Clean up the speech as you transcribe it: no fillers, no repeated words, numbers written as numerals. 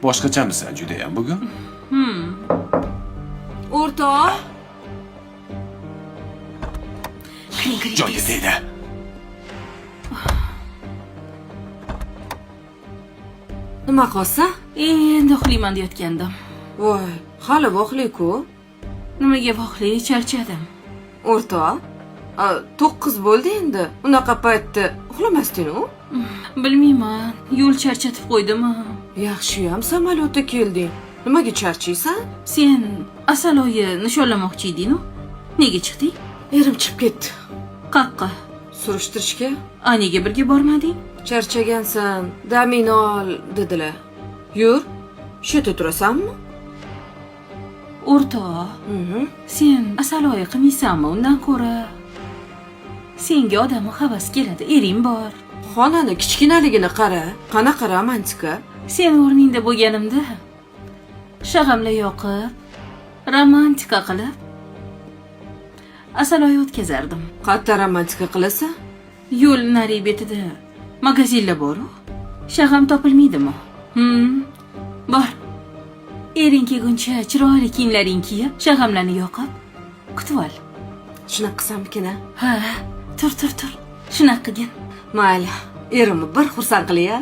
boshqachamisan judayam bugun? O'rtoq. Joyga tegdi. Nima qolsa? Endi uxlayman deyotgandim. Voy, hali voqli-ku. Nimaga voqli, charchadim. O'rtoq. 9 bo'ldi endi. Unaqa paytda uxlamasding-ku? Bilmayman, yo'l charchatib qo'ydimi? Yaxshi-ham samolyotda kelding. Nimaga charchaysan? Sen Asaloyi nishonlamoqchi eding-ku? Nega chiqding? Erim chiqib ketdi. Qaqqa. Surishtirishga. Nega birga bormading? Charchagansan, damingni ol dedilar. Yur, shu yerda turasanmi? O'rtoq, sen Asaloyi qilmaysanmi undan ko'ra? Senga odamni havas keladi, ering bor. Xonani kichkinaligini qara, qanaqa romantika. Sen o'rningda bo'lganimda shag'amla yoqib, romantika qilib Asaloyi o'tkazardim. Qatta romantika qilasan? Yo'l nari betida magazinlar bor-ku. Shag'am topilmaydimi? Bor. Ering kelguncha chiroyli kiyimlaring kiyib, shag'amlarni yoqib, kutib ol. Shunaqa qilsammikin? Ha, tur. Shunaqa qilgin. Mayli, erimni bir xursand qilay-a.